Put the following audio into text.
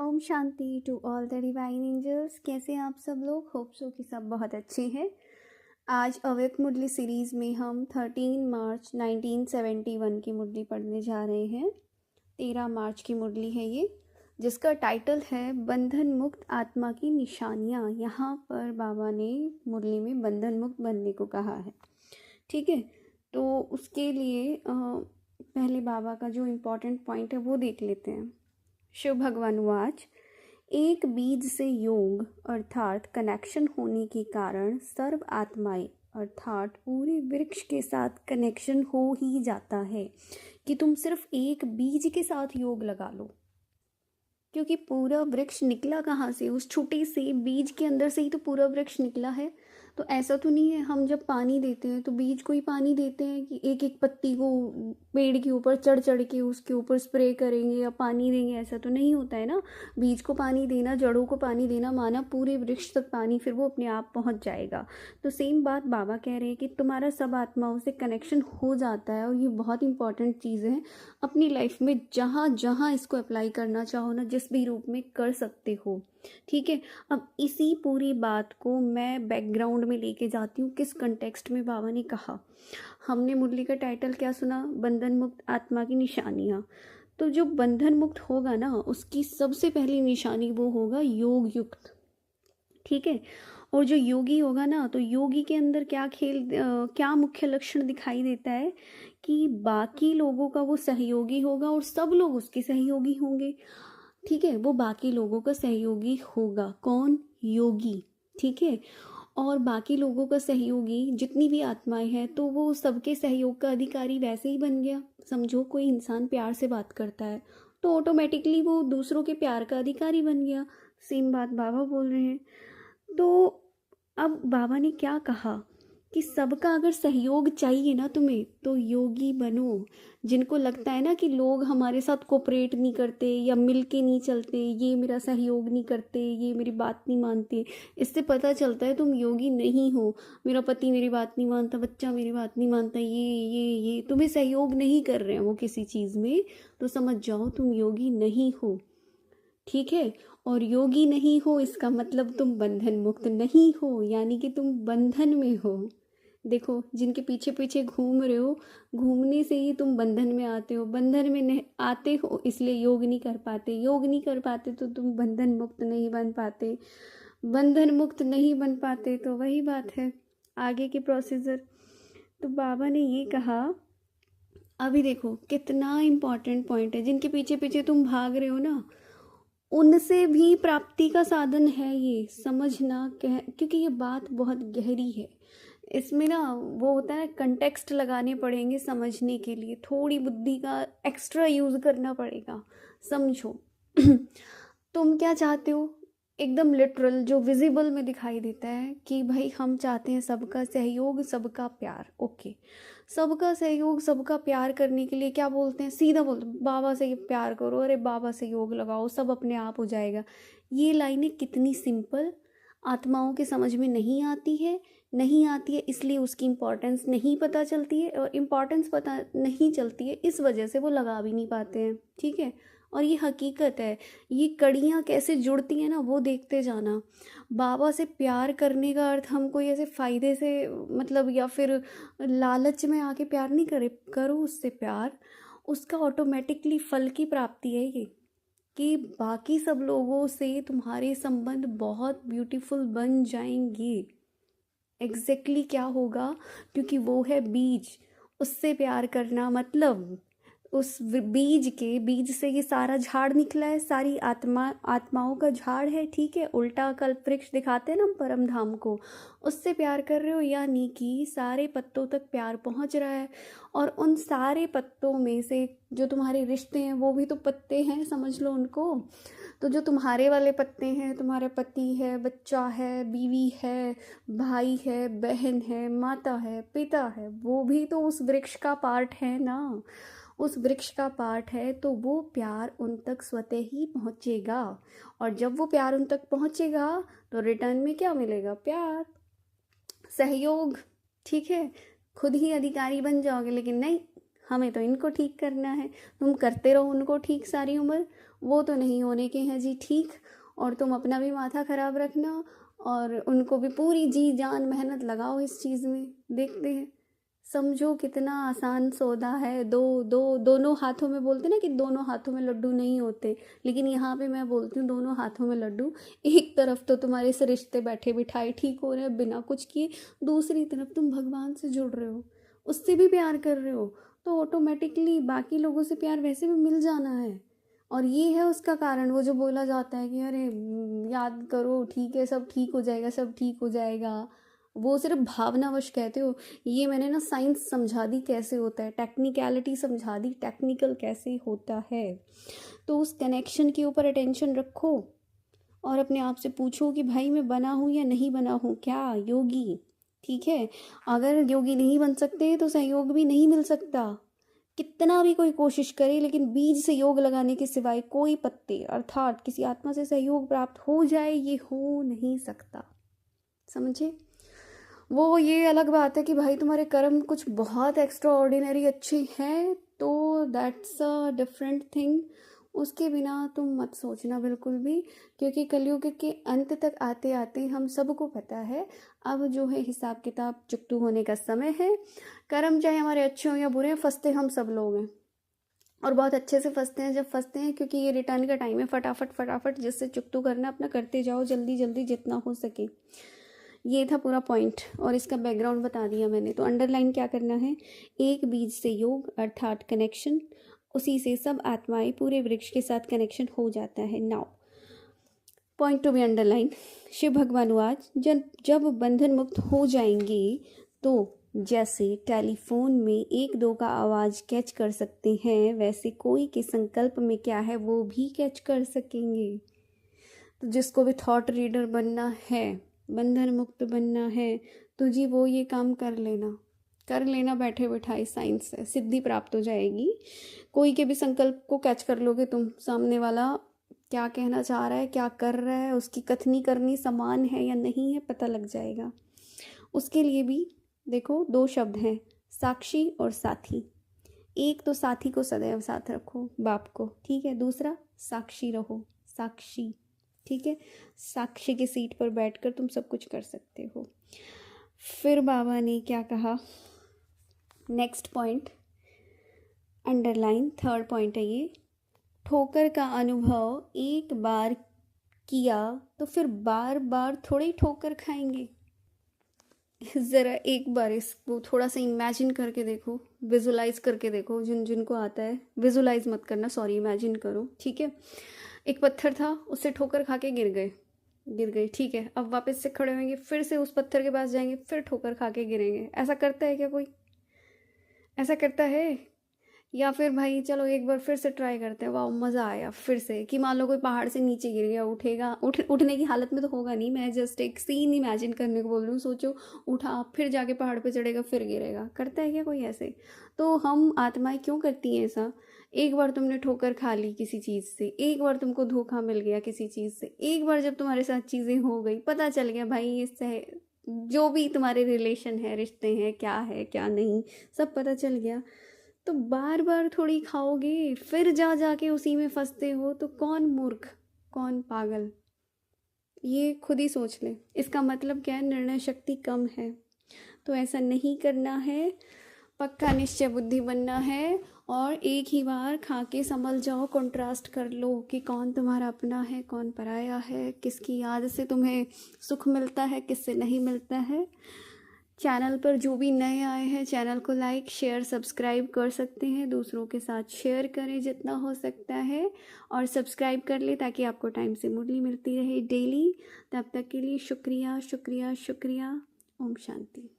Om Shanti to all the divine angels. कैसे हैं आप सब लोग? होप सो कि सब बहुत अच्छे हैं। आज अव्यक्त मुरली सीरीज़ में हम 13 मार्च 1971 की मुरली पढ़ने जा रहे हैं। 13 मार्च की मुरली है ये, जिसका टाइटल है बंधन मुक्त आत्मा की निशानियाँ। यहाँ पर बाबा ने मुरली में बंधन मुक्त बनने को कहा है। ठीक है, तो उसके लिए पहले बाबा का जो इम्पोर्टेंट पॉइंट है वो देख लेते हैं। शिव भगवान वाच, एक बीज से योग अर्थात कनेक्शन होने के कारण सर्व आत्माएं अर्थात पूरे वृक्ष के साथ कनेक्शन हो ही जाता है कि तुम सिर्फ एक बीज के साथ योग लगा लो, क्योंकि पूरा वृक्ष निकला कहाँ से? उस छोटे से बीज के अंदर से ही तो पूरा वृक्ष निकला है। तो ऐसा तो नहीं है हम जब पानी देते हैं तो बीज को ही पानी देते हैं कि एक एक पत्ती को पेड़ के ऊपर चढ़ चढ़ के उसके ऊपर स्प्रे करेंगे या पानी देंगे, ऐसा तो नहीं होता है ना। बीज को पानी देना, जड़ों को पानी देना माना पूरे वृक्ष तक पानी, फिर वो अपने आप पहुंच जाएगा। तो सेम बात बाबा कह रहे हैं कि तुम्हारा सब आत्माओं से कनेक्शन हो जाता है, और ये बहुत इंपॉर्टेंट चीज़ है अपनी लाइफ में। जहाँ जहाँ इसको अप्लाई करना चाहो ना, जिस भी रूप में कर सकते हो। ठीक है, अब इसी पूरी बात को मैं बैकग्राउंड में लेके जाती हूँ। किस कंटेक्स्ट में बाबा ने कहा? हमने मुरली का टाइटल क्या सुना? बंधन मुक्त आत्मा की निशानियाँ। तो जो बंधन मुक्त होगा ना, उसकी सबसे पहली निशानी वो होगा योग युक्त। ठीक है, और जो योगी होगा ना, तो योगी के अंदर क्या मुख्य लक्षण दिखाई देता है कि बाकी लोगों का वो सहयोगी होगा और सब लोग उसके सहयोगी होंगे। ठीक है, वो बाकी लोगों का सहयोगी होगा। कौन? योगी। ठीक है, और बाकी लोगों का सहयोगी जितनी भी आत्माएं हैं, तो वो सबके सहयोग का अधिकारी वैसे ही बन गया। समझो कोई इंसान प्यार से बात करता है तो ऑटोमेटिकली वो दूसरों के प्यार का अधिकारी बन गया। सेम बात बाबा बोल रहे हैं। तो अब बाबा ने क्या कहा कि सबका अगर सहयोग चाहिए ना तुम्हें, तो योगी बनो। जिनको लगता है ना कि लोग हमारे साथ कोऑपरेट नहीं करते या मिल के नहीं चलते, ये मेरा सहयोग नहीं करते, ये मेरी बात नहीं मानते, इससे पता चलता है तुम योगी नहीं हो। मेरा पति मेरी बात नहीं मानता, बच्चा मेरी बात नहीं मानता, ये तुम्हें सहयोग नहीं कर रहे हैं वो किसी चीज़ में, तो समझ जाओ तुम योगी नहीं हो। ठीक है, और योगी नहीं हो इसका मतलब तुम बंधन मुक्त नहीं हो, यानी कि तुम बंधन में हो। देखो, जिनके पीछे पीछे घूम रहे हो, घूमने से ही तुम बंधन में आते हो। बंधन में नहीं आते हो इसलिए योग नहीं कर पाते, योग नहीं कर पाते तो तुम बंधन मुक्त नहीं बन पाते, बंधन मुक्त नहीं बन पाते तो वही बात है आगे की प्रोसीजर। तो बाबा ने ये कहा, अभी देखो कितना इम्पोर्टेंट पॉइंट है। जिनके पीछे पीछे तुम भाग रहे हो ना, उनसे भी प्राप्ति का साधन है ये, समझना। क्योंकि ये बात बहुत गहरी है, इसमें ना वो होता है, कंटेक्स्ट लगाने पड़ेंगे समझने के लिए, थोड़ी बुद्धि का एक्स्ट्रा यूज़ करना पड़ेगा। समझो तुम क्या चाहते हो? एकदम लिटरल जो विजिबल में दिखाई देता है कि भाई हम चाहते हैं सबका सहयोग, सबका प्यार। ओके, सबका सहयोग, सबका प्यार करने के लिए क्या बोलते हैं? सीधा बोलते हैं बाबा से प्यार करो, अरे बाबा से योग लगाओ, सब अपने आप हो जाएगा। ये लाइनें कितनी सिंपल, आत्माओं के समझ में नहीं आती है। इसलिए उसकी इम्पोर्टेंस नहीं पता चलती है, और इम्पोर्टेंस पता नहीं चलती है इस वजह से वो लगा भी नहीं पाते हैं। ठीक है, और ये हकीकत है। ये कड़ियाँ कैसे जुड़ती हैं ना, वो देखते जाना। बाबा से प्यार करने का अर्थ हम कोई ऐसे फ़ायदे से मतलब या फिर लालच में आके प्यार नहीं करो उससे प्यार। उसका ऑटोमेटिकली फल की प्राप्ति है ये, कि बाकी सब लोगों से तुम्हारे संबंध बहुत ब्यूटीफुल बन जाएंगे। एग्जैक्टली क्या होगा? क्योंकि वो है बीज, उससे प्यार करना मतलब उस बीज से ये सारा झाड़ निकला है, सारी आत्माओं का झाड़ है। ठीक है, उल्टा कल्प वृक्ष दिखाते हैं ना परम धाम को, उससे प्यार कर रहे हो, यानी कि सारे पत्तों तक प्यार पहुंच रहा है। और उन सारे पत्तों में से जो तुम्हारे रिश्ते हैं वो भी तो पत्ते हैं, समझ लो उनको। तो जो तुम्हारे वाले पत्ते हैं, तुम्हारे पति है, बच्चा है, बीवी है, भाई है, बहन है, माता है, पिता है, वो भी तो उस वृक्ष का पार्ट है ना। उस वृक्ष का पार्ट है, तो वो प्यार उन तक स्वतः ही पहुँचेगा। और जब वो प्यार उन तक पहुँचेगा तो रिटर्न में क्या मिलेगा? प्यार, सहयोग। ठीक है, खुद ही अधिकारी बन जाओगे, लेकिन नहीं, हमें तो इनको ठीक करना है। तुम करते रहो उनको ठीक सारी उम्र, वो तो नहीं होने के हैं जी ठीक। और तुम अपना भी माथा ख़राब रखना और उनको भी पूरी जी जान मेहनत लगाओ इस चीज़ में। देखते हैं, समझो कितना आसान सौदा है। दोनों हाथों में, बोलते ना कि दोनों हाथों में लड्डू नहीं होते, लेकिन यहाँ पे मैं बोलती हूँ दोनों हाथों में लड्डू। एक तरफ तो तुम्हारे से रिश्ते बैठे बिठाए ठीक हो रहे हैं बिना कुछ किए, दूसरी तरफ तुम भगवान से जुड़ रहे हो, उससे भी प्यार कर रहे हो, तो ऑटोमेटिकली बाकी लोगों से प्यार वैसे भी मिल जाना है। और ये है उसका कारण, वो जो बोला जाता है कि अरे याद करो ठीक है, सब ठीक हो जाएगा, सब ठीक हो जाएगा, वो सिर्फ भावनावश कहते हो। ये मैंने ना साइंस समझा दी कैसे होता है, टेक्निकलिटी समझा दी, टेक्निकल कैसे होता है। तो उस कनेक्शन के ऊपर अटेंशन रखो और अपने आप से पूछो कि भाई मैं बना हूँ या नहीं बना हूँ क्या योगी। ठीक है, अगर योगी नहीं बन सकते तो सहयोग भी नहीं मिल सकता। कितना भी कोई कोशिश करे, लेकिन बीज से योग लगाने के सिवाय कोई पत्ते अर्थात किसी आत्मा से सहयोग प्राप्त हो जाए, ये हो नहीं सकता। समझे? वो ये अलग बात है कि भाई तुम्हारे कर्म कुछ बहुत एक्स्ट्रा ऑर्डिनरी अच्छे हैं, तो दैट्स अ डिफरेंट थिंग। उसके बिना तुम मत सोचना बिल्कुल भी, क्योंकि कलयुग के अंत तक आते आते हम सबको पता है अब जो है हिसाब किताब चुकतू होने का समय है। कर्म चाहे हमारे अच्छे हों या बुरे, फंसते हम सब लोग हैं, और बहुत अच्छे से फंसते हैं जब फंसते हैं, क्योंकि ये रिटर्न का टाइम है। फटाफट फटाफट जिससे चुकतू करना अपना करते जाओ, जल्दी जल्दी जितना हो सके। ये था पूरा पॉइंट और इसका बैकग्राउंड बता दिया मैंने। तो अंडरलाइन क्या करना है, एक बीज से योग अर्थात कनेक्शन, उसी से सब आत्माएं पूरे वृक्ष के साथ कनेक्शन हो जाता है। Now point to be underline, Shiv भगवान आज जब बंधन मुक्त हो जाएंगे तो जैसे टेलीफोन में 1-2 का आवाज़ कैच कर सकते हैं, वैसे कोई के संकल्प में क्या है वो भी कैच कर सकेंगे। तो जिसको भी थॉट रीडर बनना है, बंधन मुक्त बनना है, तो जी वो ये काम कर लेना बैठे बिठाए, साइंस से सिद्धि प्राप्त हो जाएगी। कोई के भी संकल्प को कैच कर लोगे तुम, सामने वाला क्या कहना चाह रहा है, क्या कर रहा है, उसकी कथनी करनी समान है या नहीं है, पता लग जाएगा। उसके लिए भी देखो 2 शब्द हैं, साक्षी और साथी। एक तो साथी को सदैव साथ रखो, बाप को, ठीक है। दूसरा साक्षी रहो, साक्षी, ठीक है। साक्षी की सीट पर बैठकर तुम सब कुछ कर सकते हो। फिर बाबा ने क्या कहा, next point underline, third point है ये, ठोकर का अनुभव एक बार किया तो फिर बार बार थोड़ी ठोकर खाएंगे। ज़रा एक बार इसको थोड़ा सा इमेजिन करके देखो, विजुलाइज करके देखो। जिनको आता है, विजुलाइज मत करना, सॉरी, इमेजिन करो, ठीक है। एक पत्थर था, उससे ठोकर खा के गिर गए, ठीक है। अब वापस से खड़े होंगे, फिर से उस पत्थर के पास जाएंगे, फिर ठोकर खा के गिरेंगे। ऐसा करता है क्या कोई? ऐसा करता है? या फिर भाई चलो एक बार फिर से ट्राई करते हैं, वाह मज़ा आया, फिर से कि मान लो कोई पहाड़ से नीचे गिर गया, उठेगा, उठने की हालत में तो होगा नहीं, मैं जस्ट एक सीन इमेजिन करने को बोल रही हूँ। सोचो उठा, फिर जाके पहाड़ पे चढ़ेगा, फिर गिरेगा। करता है क्या कोई ऐसे? तो हम आत्माएं क्यों करती हैं ऐसा? एक बार तुमने ठोकर खा ली किसी चीज़ से, एक बार तुमको धोखा मिल गया किसी चीज़ से, एक बार जब तुम्हारे साथ चीज़ें हो गई, पता चल गया भाई इससे जो भी तुम्हारे रिलेशन है, रिश्ते हैं, क्या है क्या नहीं, सब पता चल गया, तो बार बार थोड़ी खाओगे, फिर जाके उसी में फंसते हो। तो कौन मूर्ख, कौन पागल, ये खुद ही सोच ले। इसका मतलब क्या है, निर्णय शक्ति कम है। तो ऐसा नहीं करना है, पक्का निश्चय बुद्धि बनना है, और एक ही बार खा के संभल जाओ। कंट्रास्ट कर लो कि कौन तुम्हारा अपना है, कौन पराया है, किसकी याद से तुम्हें सुख मिलता है, किससे नहीं मिलता है। चैनल पर जो भी नए आए हैं, चैनल को लाइक शेयर सब्सक्राइब कर सकते हैं, दूसरों के साथ शेयर करें जितना हो सकता है, और सब्सक्राइब कर ले ताकि आपको टाइम से मुरली मिलती रहे डेली। तब तक के लिए शुक्रिया शुक्रिया शुक्रिया। ओम शांति।